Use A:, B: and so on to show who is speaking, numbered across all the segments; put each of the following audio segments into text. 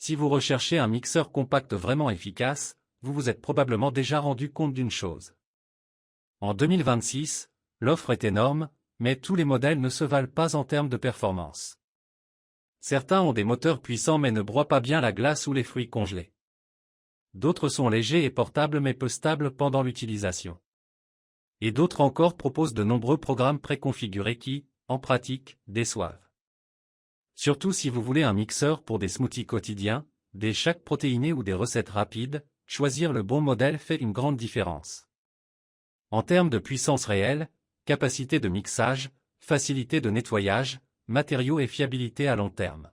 A: Si vous recherchez un mixeur compact vraiment efficace, vous vous êtes probablement déjà rendu compte d'une chose. En 2026, l'offre est énorme, mais tous les modèles ne se valent pas en termes de performance. Certains ont des moteurs puissants mais ne broient pas bien la glace ou les fruits congelés. D'autres sont légers et portables mais peu stables pendant l'utilisation. Et d'autres encore proposent de nombreux programmes préconfigurés qui, en pratique, déçoivent. Surtout si vous voulez un mixeur pour des smoothies quotidiens, des shakes protéinés ou des recettes rapides, choisir le bon modèle fait une grande différence. En termes de puissance réelle, capacité de mixage, facilité de nettoyage, matériaux et fiabilité à long terme.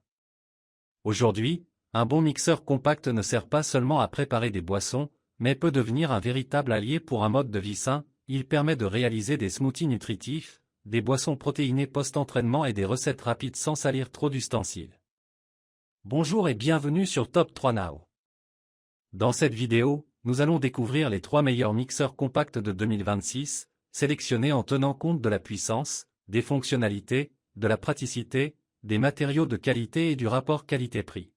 A: Aujourd'hui, un bon mixeur compact ne sert pas seulement à préparer des boissons, mais peut devenir un véritable allié pour un mode de vie sain. Il permet de réaliser des smoothies nutritifs, des boissons protéinées post-entraînement et des recettes rapides sans salir trop d'ustensiles. Bonjour et bienvenue sur Top 3 Now. Dans cette vidéo, nous allons découvrir les 3 meilleurs mixeurs compacts de 2026, sélectionnés en tenant compte de la puissance, des fonctionnalités, de la praticité, des matériaux de qualité et du rapport qualité-prix.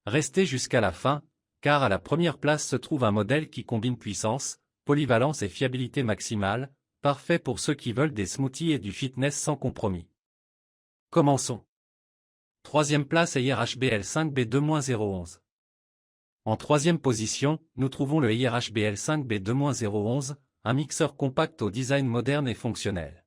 A: Restez jusqu'à la fin, car à la première place se trouve un modèle qui combine puissance, polyvalence et fiabilité maximale, parfait pour ceux qui veulent des smoothies et du fitness sans compromis. Commençons. Troisième place EIR-HBL 5B2-011. En troisième position, nous trouvons le EIR-HBL 5B2-011, un mixeur compact au design moderne et fonctionnel.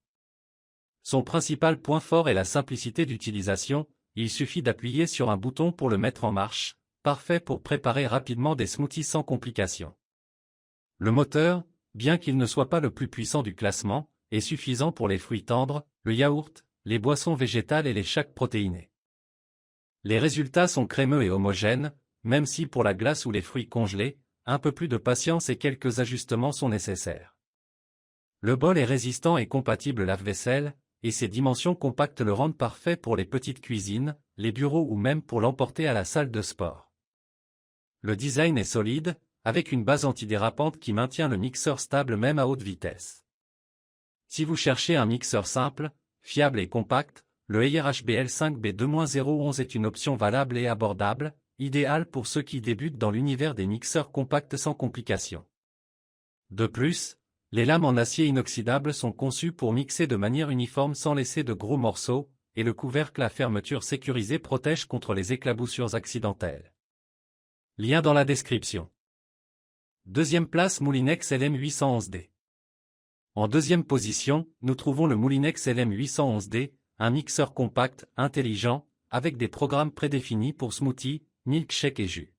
A: Son principal point fort est la simplicité d'utilisation, il suffit d'appuyer sur un bouton pour le mettre en marche, parfait pour préparer rapidement des smoothies sans complications. Le moteur, bien qu'il ne soit pas le plus puissant du classement, est suffisant pour les fruits tendres, le yaourt, les boissons végétales et les shakes protéinés. Les résultats sont crémeux et homogènes, même si pour la glace ou les fruits congelés, un peu plus de patience et quelques ajustements sont nécessaires. Le bol est résistant et compatible lave-vaisselle, et ses dimensions compactes le rendent parfait pour les petites cuisines, les bureaux ou même pour l'emporter à la salle de sport. Le design est solide, avec une base antidérapante qui maintient le mixeur stable même à haute vitesse. Si vous cherchez un mixeur simple, fiable et compact, le EIR-HBL 5B2-011 est une option valable et abordable, idéale pour ceux qui débutent dans l'univers des mixeurs compacts sans complications. De plus, les lames en acier inoxydable sont conçues pour mixer de manière uniforme sans laisser de gros morceaux, et le couvercle à fermeture sécurisée protège contre les éclaboussures accidentelles. Lien dans la description. Deuxième place Moulinex LM811D. En deuxième position, nous trouvons le Moulinex LM811D, un mixeur compact, intelligent, avec des programmes prédéfinis pour smoothies, milkshakes et jus.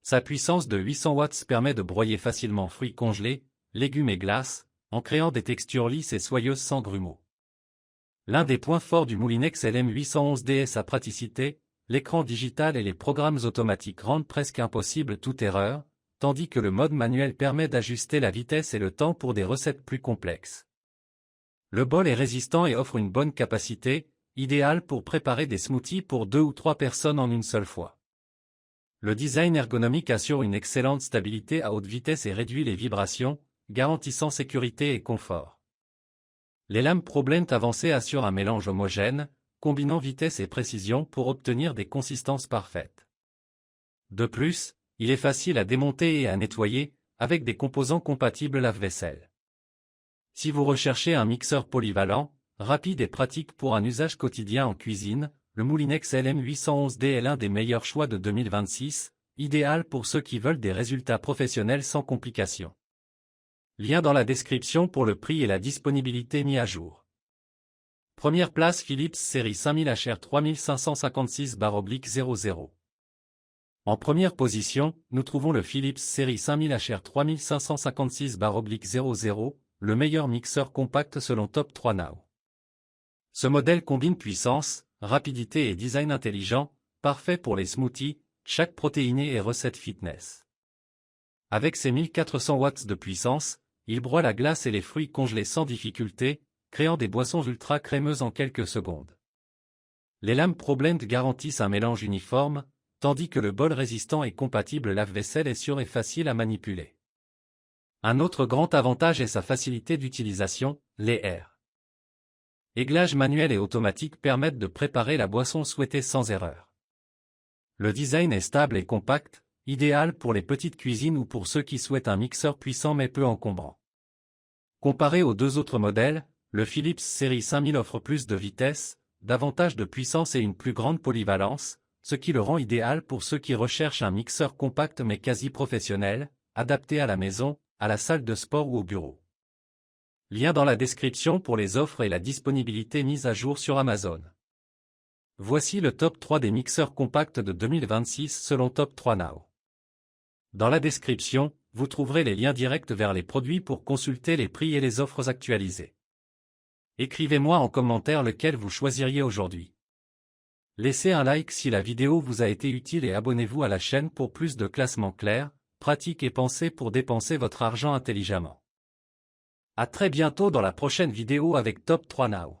A: Sa puissance de 800 watts permet de broyer facilement fruits congelés, légumes et glaces, en créant des textures lisses et soyeuses sans grumeaux. L'un des points forts du Moulinex LM811D est sa praticité, l'écran digital et les programmes automatiques rendent presque impossible toute erreur, tandis que le mode manuel permet d'ajuster la vitesse et le temps pour des recettes plus complexes. Le bol est résistant et offre une bonne capacité, idéale pour préparer des smoothies pour 2 ou 3 personnes en une seule fois. Le design ergonomique assure une excellente stabilité à haute vitesse et réduit les vibrations, garantissant sécurité et confort. Les lames ProBlend avancées assurent un mélange homogène, combinant vitesse et précision pour obtenir des consistances parfaites. De plus, il est facile à démonter et à nettoyer, avec des composants compatibles lave-vaisselle. Si vous recherchez un mixeur polyvalent, rapide et pratique pour un usage quotidien en cuisine, le Moulinex LM811D est l'un des meilleurs choix de 2026, idéal pour ceux qui veulent des résultats professionnels sans complications. Lien dans la description pour le prix et la disponibilité mis à jour. Première place Philips série 5000 HR 3556/00. En première position, nous trouvons le Philips série 5000 HR 3556/00, le meilleur mixeur compact selon Top 3 Now. Ce modèle combine puissance, rapidité et design intelligent, parfait pour les smoothies, shakes protéinés et recettes fitness. Avec ses 1400 watts de puissance, il broie la glace et les fruits congelés sans difficulté, créant des boissons ultra crémeuses en quelques secondes. Les lames ProBlend garantissent un mélange uniforme, tandis que le bol résistant et compatible lave-vaisselle est sûr et facile à manipuler. Un autre grand avantage est sa facilité d'utilisation, les airs. Églages manuels et automatiques permettent de préparer la boisson souhaitée sans erreur. Le design est stable et compact, idéal pour les petites cuisines ou pour ceux qui souhaitent un mixeur puissant mais peu encombrant. Comparé aux deux autres modèles, le Philips Série 5000 offre plus de vitesse, davantage de puissance et une plus grande polyvalence, ce qui le rend idéal pour ceux qui recherchent un mixeur compact mais quasi professionnel, adapté à la maison, à la salle de sport ou au bureau. Lien dans la description pour les offres et la disponibilité mise à jour sur Amazon. Voici le top 3 des mixeurs compacts de 2026 selon Top 3 Now. Dans la description, vous trouverez les liens directs vers les produits pour consulter les prix et les offres actualisées. Écrivez-moi en commentaire lequel vous choisiriez aujourd'hui. Laissez un like si la vidéo vous a été utile et abonnez-vous à la chaîne pour plus de classements clairs, pratiques et pensés pour dépenser votre argent intelligemment. À très bientôt dans la prochaine vidéo avec Top 3 Now.